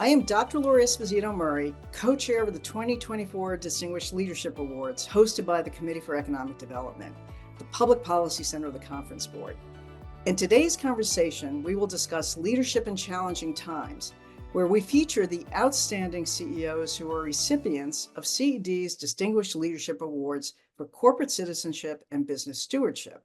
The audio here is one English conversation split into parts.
I am Dr. Laura Esposito Murray, co-chair of the 2024 Distinguished Leadership Awards, hosted by the Committee for Economic Development, the Public Policy Center of the Conference Board. In today's conversation, we will discuss leadership in challenging times, where we feature the outstanding CEOs who are recipients of CED's Distinguished Leadership Awards for Corporate Citizenship and Business Stewardship.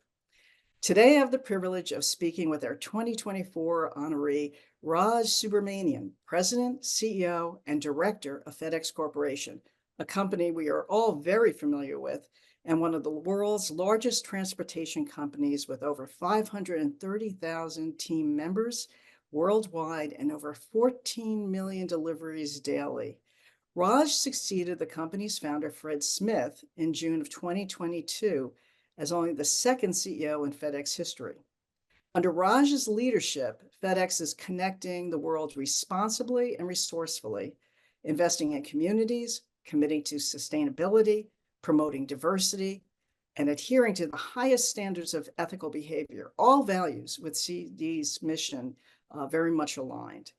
Today, I have the privilege of speaking with our 2024 honoree, Raj Subramaniam, President, CEO, and Director of FedEx Corporation, a company we are all very familiar with, and one of the world's largest transportation companies with over 530,000 team members worldwide and over 14 million deliveries daily. Raj succeeded the company's founder, Fred Smith, in June of 2022 as only the second CEO in FedEx history. Under Raj's leadership, FedEx is connecting the world responsibly and resourcefully, investing in communities, committing to sustainability, promoting diversity, and adhering to the highest standards of ethical behavior, all values with CED's mission very much aligned.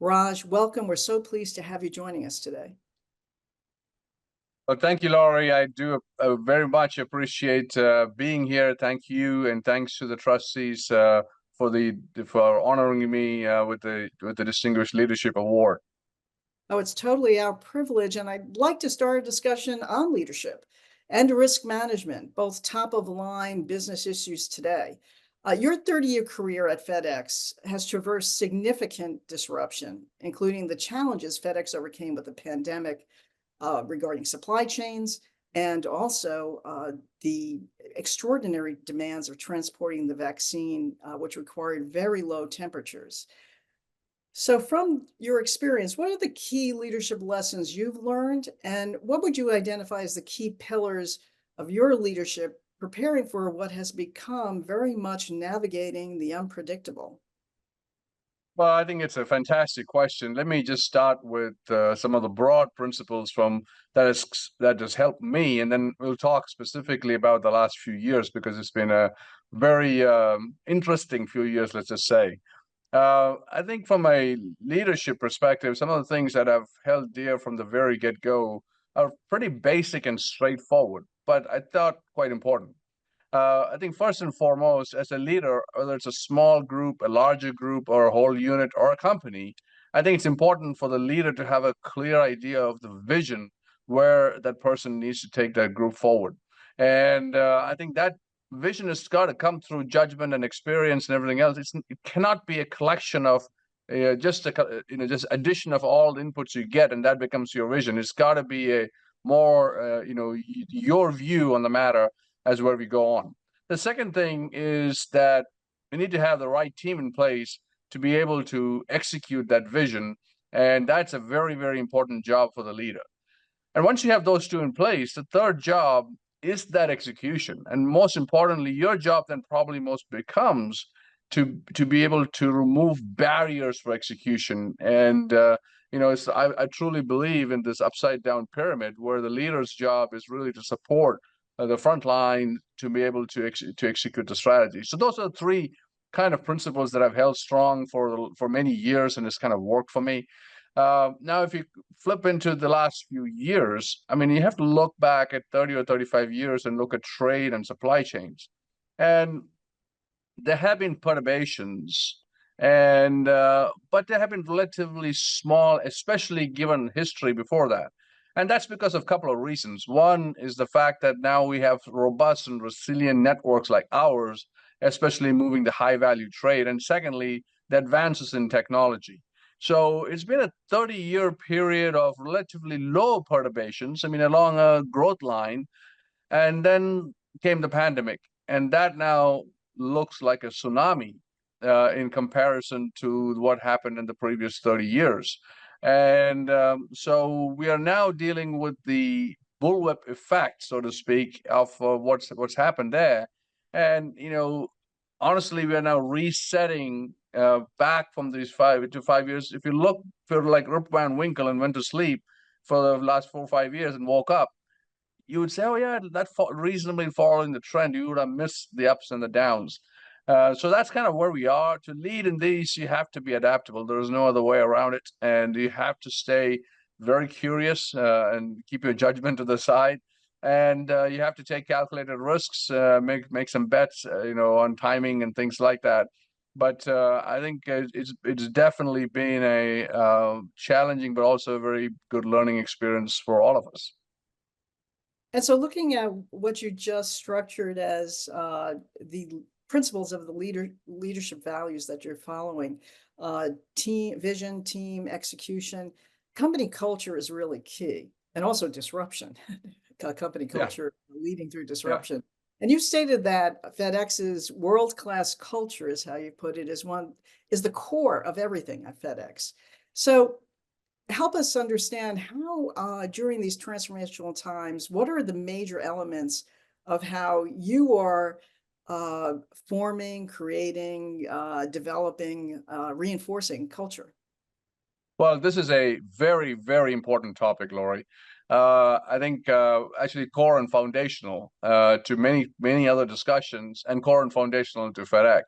Raj, welcome. We're so pleased to have you joining us today. Well, thank you, Laurie. I do very much appreciate being here. Thank you, and thanks to the trustees for honoring me with the Distinguished Leadership Award. Oh, it's totally our privilege, and I'd like to start a discussion on leadership and risk management, both top-of-line business issues today. Your 30-year career at FedEx has traversed significant disruption, including the challenges FedEx overcame with the pandemic, regarding supply chains, and also the extraordinary demands of transporting the vaccine, which required very low temperatures. So from your experience, what are the key leadership lessons you've learned, and what would you identify as the key pillars of your leadership preparing for what has become very much navigating the unpredictable? Well, I think it's a fantastic question. Let me just start with some of the broad principles that has helped me, and then we'll talk specifically about the last few years because it's been a very interesting few years, let's just say. I think from a leadership perspective, some of the things that I've held dear from the very get-go are pretty basic and straightforward, but I thought quite important. I think first and foremost, as a leader, whether it's a small group, a larger group, or a whole unit or a company, I think it's important for the leader to have a clear idea of the vision where that person needs to take that group forward. And I think that vision has got to come through judgment and experience and everything else. It cannot be a collection of just addition of all the inputs you get, and that becomes your vision. It's got to be a more your view on the matter as where we go on. The second thing is that we need to have the right team in place to be able to execute that vision, and that's a very, very important job for the leader. And once you have those two in place, the third job is that execution. And most importantly, your job then probably most becomes to be able to remove barriers for execution. And I truly believe in this upside down pyramid where the leader's job is really to support the front line to be able to execute the strategy. So those are the three kind of principles that I've held strong for many years, and it's kind of worked for me. Now, if you flip into the last few years, I mean, you have to look back at 30 or 35 years and look at trade and supply chains. And there have been perturbations, but they have been relatively small, especially given history before that. And that's because of a couple of reasons. One is the fact that now we have robust and resilient networks like ours, especially moving the high-value trade. And secondly, the advances in technology. So it's been a 30-year period of relatively low perturbations, I mean, along a growth line. And then came the pandemic. And that now looks like a tsunami in comparison to what happened in the previous 30 years. And so we are now dealing with the bullwhip effect, so to speak, of what's happened there. And, honestly, we are now resetting back from these 5 to 5 years. If you're like Rip Van Winkle and went to sleep for the last 4 or 5 years and woke up, you would say, oh, yeah, reasonably following the trend, you would have missed the ups and the downs. So that's kind of where we are. To lead in these, you have to be adaptable. There is no other way around it. And you have to stay very curious and keep your judgment to the side. And you have to take calculated risks, make some bets, on timing and things like that. But I think it's definitely been a challenging, but also a very good learning experience for all of us. And so looking at what you just structured as the principles of the leadership values that you're following, team vision, team execution, company culture is really key, and also disruption. Company Yeah, culture leading through yeah. disruption. And you stated that FedEx's world-class culture, is how you put it, is the core of everything at FedEx. So help us understand how, during these transformational times, what are the major elements of how you are uh, forming, creating, developing, reinforcing culture? Well, this is a very, very important topic, Laurie. I think actually core and foundational to many, many other discussions, and core and foundational to FedEx.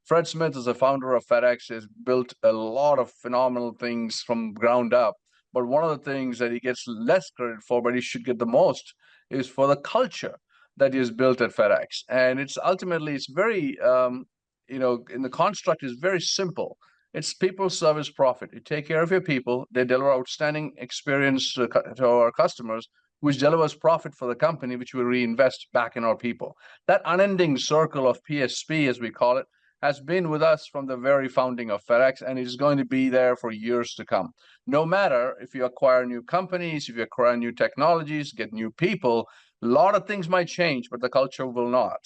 Fred Smith, as a founder of FedEx, has built a lot of phenomenal things from ground up. But one of the things that he gets less credit for, but he should get the most, is for the culture that he has built at FedEx. And it's ultimately, it's very, in the construct is very simple. It's people, service, profit. You take care of your people, they deliver outstanding experience to our customers, which delivers profit for the company, which we reinvest back in our people. That unending circle of PSP, as we call it, has been with us from the very founding of FedEx, and is going to be there for years to come. No matter if you acquire new companies, if you acquire new technologies, get new people, a lot of things might change, but the culture will not.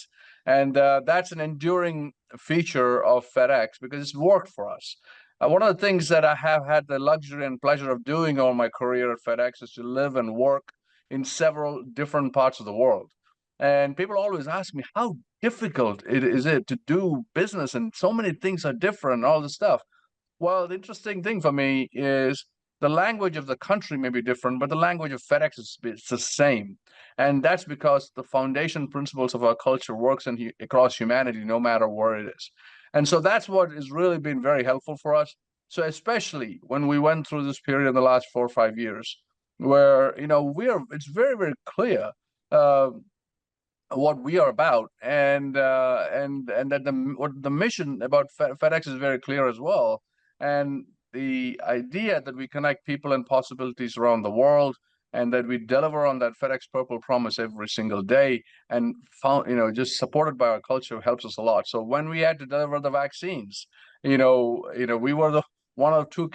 And that's an enduring feature of FedEx because it's worked for us. One of the things that I have had the luxury and pleasure of doing all my career at FedEx is to live and work in several different parts of the world. And people always ask me, how difficult is it to do business? And so many things are different, all this stuff. Well, the interesting thing for me is the language of the country may be different, but the language of FedEx is it's the same. And that's because the foundation principles of our culture works across humanity, no matter where it is. And so that's what has really been very helpful for us. So especially when we went through this period in the last 4 or 5 years, where it's very, very clear uh, what we are about, and that the mission about FedEx is very clear as well, and the idea that we connect people and possibilities around the world, and that we deliver on that FedEx Purple Promise every single day, and found just supported by our culture helps us a lot. So when we had to deliver the vaccines, we were the one of two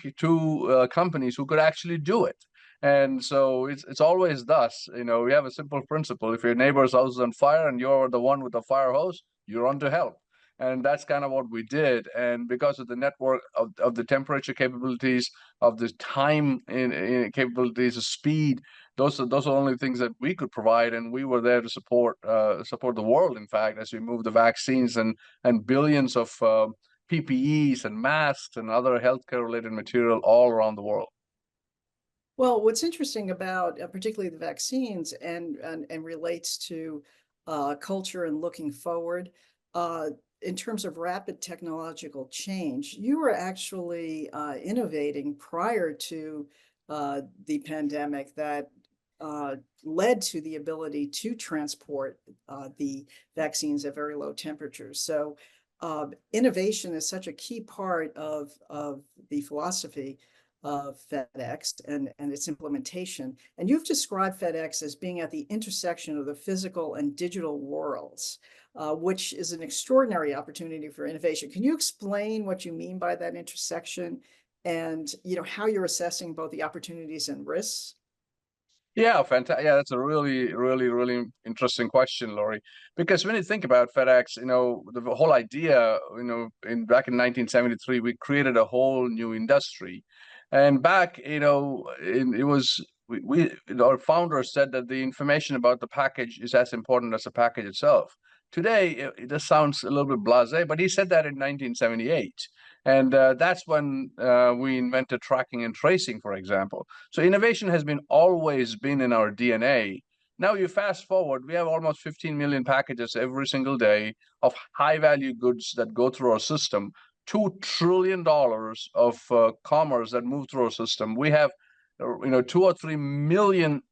companies who could actually do it. And so it's always thus. We have a simple principle. If your neighbor's house is on fire and you're the one with the fire hose, you run to help. And that's kind of what we did. And because of the network of the temperature capabilities, of the time in capabilities, of speed, those are only things that we could provide. And we were there to support the world, in fact, as we moved the vaccines and billions of PPEs and masks and other healthcare related material all around the world. Well, what's interesting about particularly the vaccines and relates to culture and looking forward, uh, in terms of rapid technological change, you were actually innovating prior to the pandemic that led to the ability to transport the vaccines at very low temperatures. So innovation is such a key part of the philosophy of FedEx and its implementation. And you've described FedEx as being at the intersection of the physical and digital worlds, which is an extraordinary opportunity for innovation. Can you explain what you mean by that intersection, and how you're assessing both the opportunities and risks? Yeah, fantastic. Yeah, that's a really, really, really interesting question, Laurie. Because when you think about FedEx, the whole idea, in back in 1973, we created a whole new industry. And back, it was our founder said that the information about the package is as important as the package itself. Today, it sounds a little bit blasé, but he said that in 1978. And that's when we invented tracking and tracing, for example. So innovation has been always been in our DNA. Now you fast forward, we have almost 15 million packages every single day of high value goods that go through our system, $2 trillion of commerce that move through our system. We have 2 or 3 million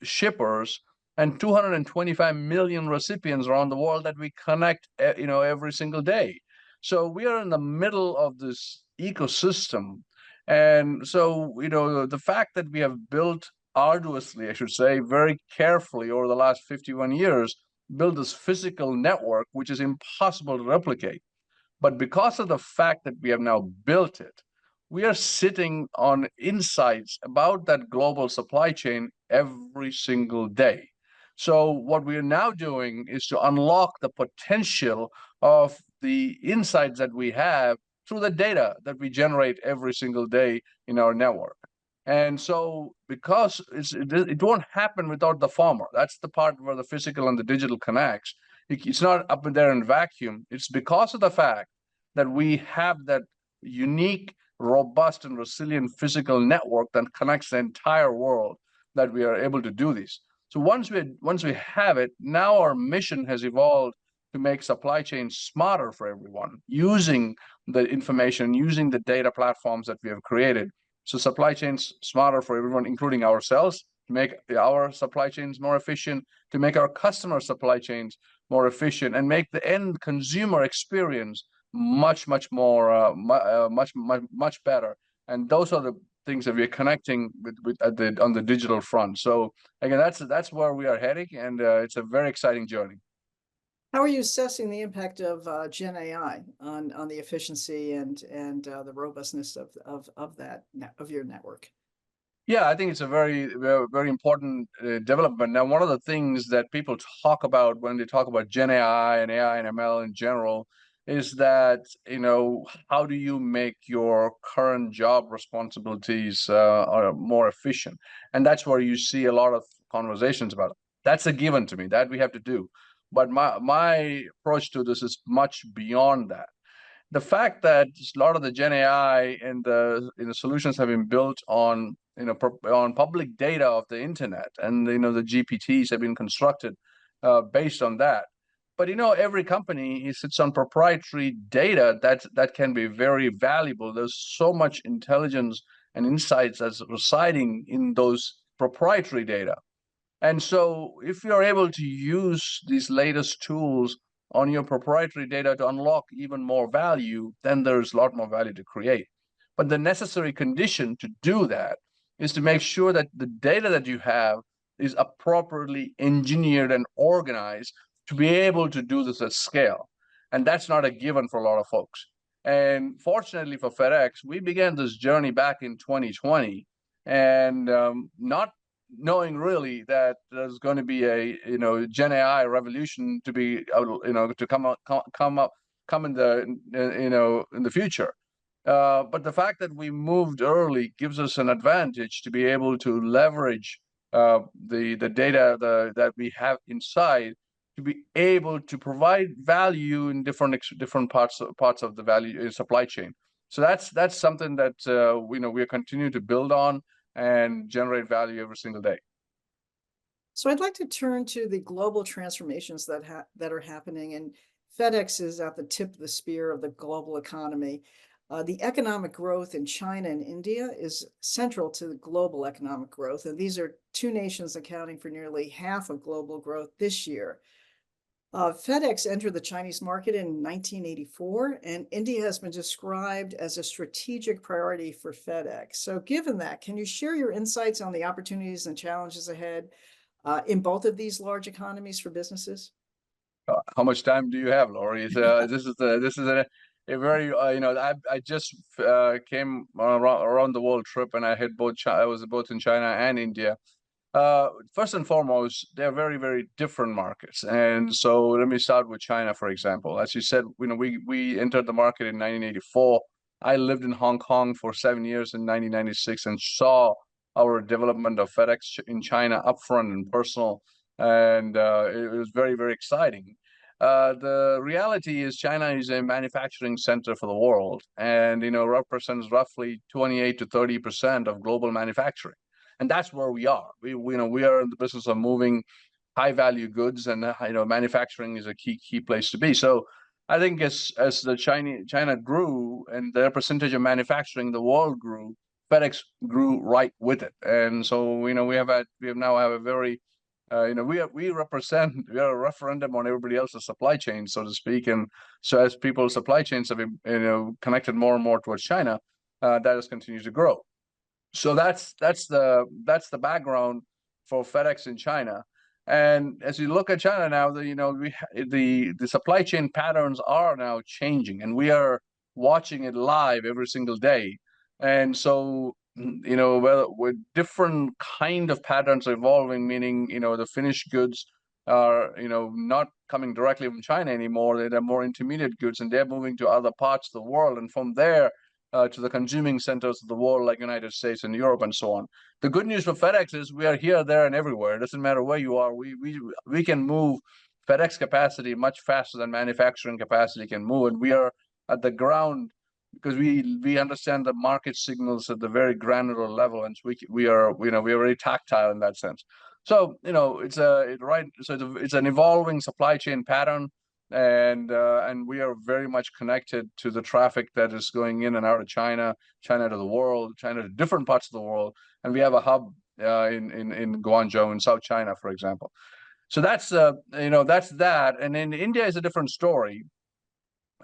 shippers and 225 million recipients around the world that we connect every single day. So we are in the middle of this ecosystem. And so the fact that we have built arduously, I should say, very carefully over the last 51 years, build this physical network, which is impossible to replicate. But because of the fact that we have now built it, we are sitting on insights about that global supply chain every single day. So what we are now doing is to unlock the potential of the insights that we have through the data that we generate every single day in our network. And so because it won't happen without the farmer. That's the part where the physical and the digital connects. It's not up in there in vacuum. It's because of the fact that we have that unique, robust, and resilient physical network that connects the entire world that we are able to do this. So once we have it, now our mission has evolved to make supply chains smarter for everyone, using the information, using the data platforms that we have created. So supply chains smarter for everyone, including ourselves, to make our supply chains more efficient, to make our customer supply chains more efficient, and make the end consumer experience much more much better. And those are the things that we're connecting with on the digital front. So again, that's where we are heading, and it's a very exciting journey. How are you assessing the impact of Gen AI on the efficiency and the robustness of your network? Yeah, I think it's a very, very important development. Now, one of the things that people talk about when they talk about Gen AI and AI and ML in general is that, how do you make your current job responsibilities more efficient? And that's where you see a lot of conversations about it. That's a given to me, that we have to do. But my approach to this is much beyond that. The fact that a lot of the Gen AI and the solutions have been built on on public data of the internet, and the GPTs have been constructed based on that. But every company sits on proprietary data that can be very valuable. There's so much intelligence and insights that's residing in those proprietary data. And so if you're able to use these latest tools on your proprietary data to unlock even more value, then there's a lot more value to create. But the necessary condition to do that is to make sure that the data that you have is appropriately engineered and organized to be able to do this at scale. And that's not a given for a lot of folks. And fortunately for FedEx, we began this journey back in 2020, and not knowing really that there's going to be a Gen AI revolution to be to come in the future. But the fact that we moved early gives us an advantage to be able to leverage the data that we have inside to be able to provide value in different parts of the value supply chain. So that's something that we continue to build on and generate value every single day. So I'd like to turn to the global transformations that are happening, and FedEx is at the tip of the spear of the global economy. The economic growth in China and India is central to the global economic growth, and these are two nations accounting for nearly half of global growth this year. FedEx entered the Chinese market in 1984, and India has been described as a strategic priority for FedEx. So given that, can you share your insights on the opportunities and challenges ahead in both of these large economies for businesses? How much time do you have, Lori? This is a very I just came around the world trip, and I was both in China and India. First and foremost, they're very, very different markets. And so let me start with China, for example. As you said, we entered the market in 1984. I lived in Hong Kong for 7 years in 1996 and saw our development of FedEx in China upfront and personal. And it was very, very exciting. The reality is China is a manufacturing center for the world, and represents roughly 28 to 30% of global manufacturing. And that's where we are. We are in the business of moving high value goods, and manufacturing is a key place to be. So I think as the China grew and their percentage of manufacturing, the world grew, FedEx grew right with it. And so we have now a very we are a referendum on everybody else's supply chain, so to speak. And so as people's supply chains have been connected more and more towards China, that has continued to grow. So that's the background for FedEx in China. And as you look at China now, the supply chain patterns are now changing, and we are watching it live every single day. And so with different kind of patterns evolving, meaning the finished goods are not coming directly from China anymore. They're more intermediate goods, and they're moving to other parts of the world, and from there to the consuming centers of the world, like United States and Europe and so on. The good news for FedEx is we are here, there, and everywhere. It doesn't matter where you are. We can move FedEx capacity much faster than manufacturing capacity can move, and we are at the ground because we understand the market signals at the very granular level, and we are very tactile in that sense. So it's an evolving supply chain pattern. And we are very much connected to the traffic that is going in and out of China to the world, China to different parts of the world. And we have a hub in Guangzhou in South China, for example. So that's that. And in India is a different story.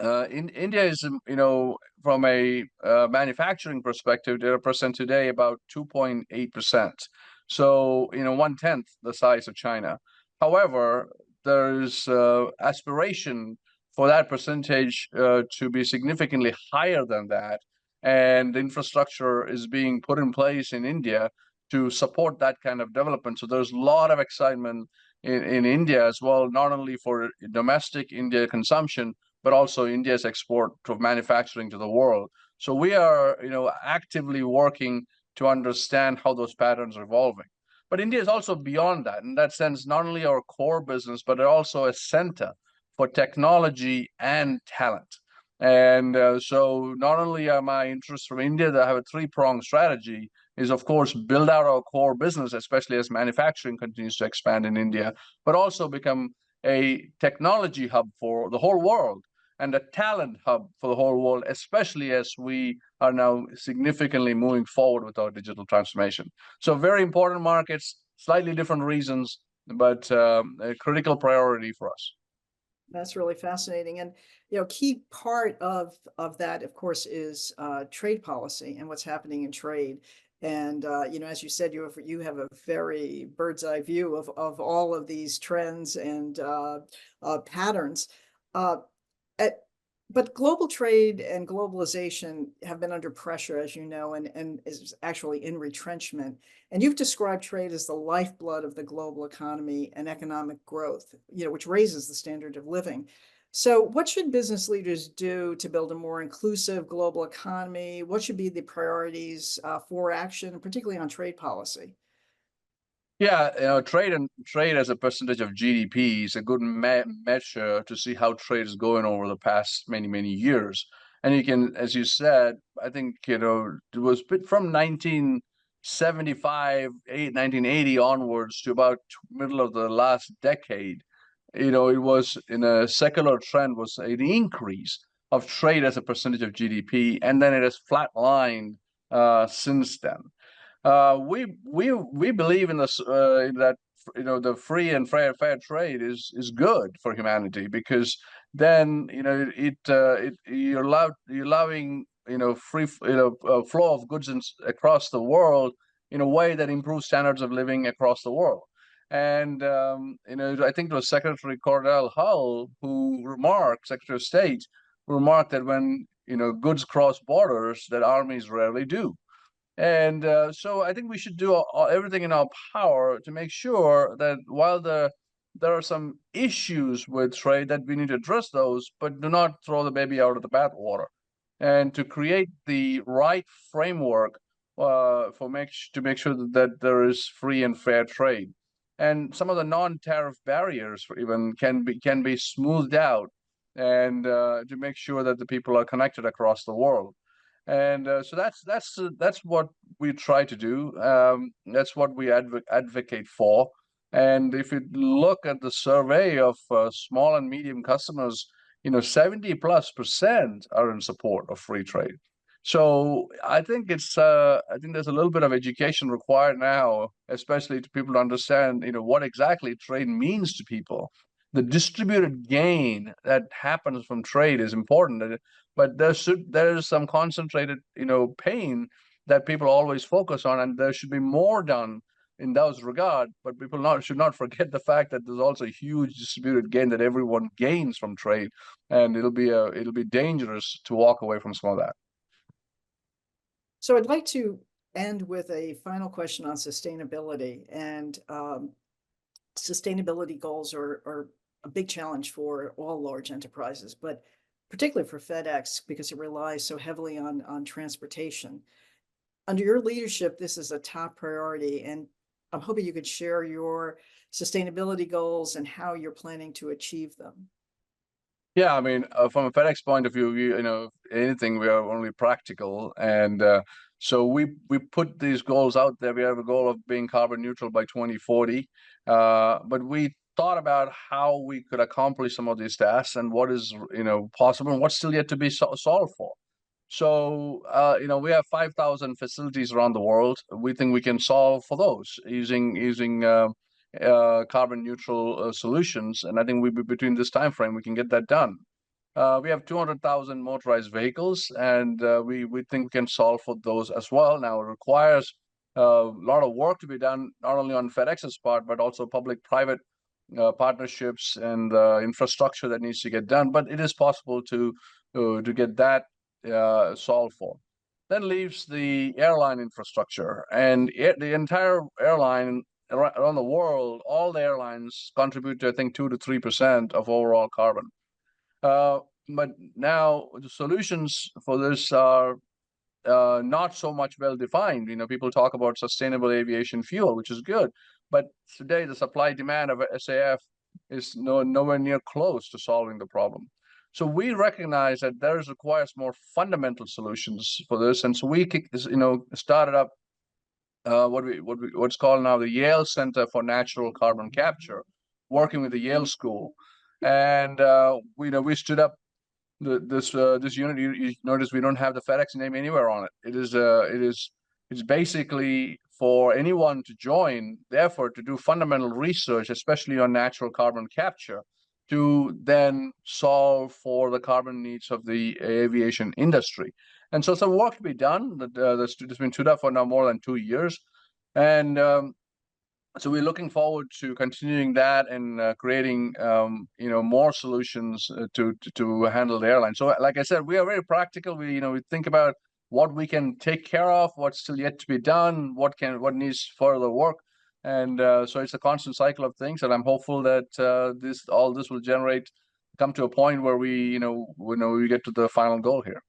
In India is from a manufacturing perspective, they represent today about 2.8%. So 1/10 the size of China. However, there's aspiration for that percentage to be significantly higher than that, and infrastructure is being put in place in India to support that kind of development. So there's a lot of excitement in India as well, not only for domestic India consumption, but also India's export of manufacturing to the world. So we are actively working to understand how those patterns are evolving. But India is also beyond that. In that sense, not only our core business, but also a center for technology and talent. And so not only are my interests from India that have a three-pronged strategy, is of course build out our core business, especially as manufacturing continues to expand in India, but also become a technology hub for the whole world and a talent hub for the whole world, especially as we are now significantly moving forward with our digital transformation. So very important markets, slightly different reasons, but a critical priority for us. That's really fascinating. And key part of that, of course, is trade policy and what's happening in trade. And as you said, you have a very bird's eye view of all of these trends and patterns. But global trade and globalization have been under pressure, as you know, and is actually in retrenchment. And you've described trade as the lifeblood of the global economy and economic growth, which raises the standard of living. So what should business leaders do to build a more inclusive global economy? What should be the priorities for action, particularly on trade policy? Yeah, trade as a percentage of GDP is a good measure to see how trade is going over the past many years. And you can, as you said, I think it was from 1975, 1980 onwards to about middle of the last decade. It was in a secular trend was an increase of trade as a percentage of GDP, and then it has flatlined since then. We believe in this in that the free and fair trade is good for humanity, because then you're allowing free flow of goods across the world in a way that improves standards of living across the world. And I think it was Secretary Cordell Hull Secretary of State, who remarked that when goods cross borders, that armies rarely do. And so I think we should do everything in our power to make sure that while there are some issues with trade, that we need to address those, but do not throw the baby out of the bathwater, and to create the right framework to make sure that there is free and fair trade. And some of the non-tariff barriers even can be smoothed out, and to make sure that the people are connected across the world. And so that's what we try to do. That's what we advocate for. And if you look at the survey of small and medium customers, 70+% are in support of free trade. So I think there's a little bit of education required now, especially to people to understand, what exactly trade means to people. The distributed gain that happens from trade is important, but there's some concentrated, pain that people always focus on, and there should be more done in those regard. But people should not forget the fact that there's also a huge distributed gain that everyone gains from trade, and it'll be dangerous to walk away from some of that. So I'd like to end with a final question on sustainability. And sustainability goals are a big challenge for all large enterprises, but particularly for FedEx because it relies so heavily on transportation. Under your leadership, this is a top priority, and I'm hoping you could share your sustainability goals and how you're planning to achieve them. Yeah, I mean, from a FedEx point of view, anything, we are only practical, and so we put these goals out there. We have a goal of being carbon neutral by 2040, but we thought about how we could accomplish some of these tasks and what is possible and what's still yet to be solved for. So we have 5,000 facilities around the world. We think we can solve for those using carbon neutral solutions, and I think between this time frame we can get that done. We have 200,000 motorized vehicles, and we think we can solve for those as well. Now it requires a lot of work to be done, not only on FedEx's part, but also public-private partnerships and infrastructure that needs to get done. But it is possible to get that solved for. Then leaves the airline infrastructure, and the entire airline around the world, all the airlines contribute to, I think, 2 to 3% of overall carbon. But now the solutions for this are not so much well defined. People talk about sustainable aviation fuel, which is good, but today the supply demand of SAF is nowhere near close to solving the problem. So we recognize that there requires more fundamental solutions for this, and so we started up what's called now the Yale Center for Natural Carbon Capture, working with the Yale School, and we stood up this unit. You notice we don't have the FedEx name anywhere on it. It's basically for anyone to join the effort to do fundamental research, especially on natural carbon capture, to then solve for the carbon needs of the aviation industry. And so some work to be done. That's been stood up for now more than 2 years, and so we're looking forward to continuing that and creating more solutions to handle the airline. So like I said, we are very practical. We think about what we can take care of, what's still yet to be done, what needs further work, and so it's a constant cycle of things. And I'm hopeful that all this will come to a point where we get to the final goal here.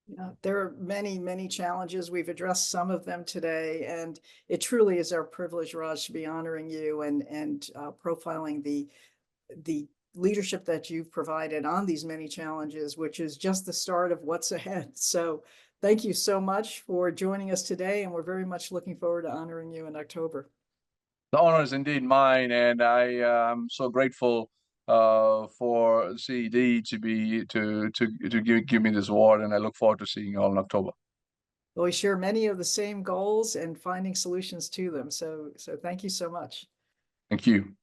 Yeah, there are many, many challenges. We've addressed some of them today, and it truly is our privilege, Raj, to be honoring you and profiling the leadership that you've provided on these many challenges, which is just the start of what's ahead. So thank you so much for joining us today, and we're very much looking forward to honoring you in October. The honor is indeed mine, and I'm so grateful for CED to give me this award, and I look forward to seeing you all in October. Well, we share many of the same goals and finding solutions to them. So thank you so much. Thank you.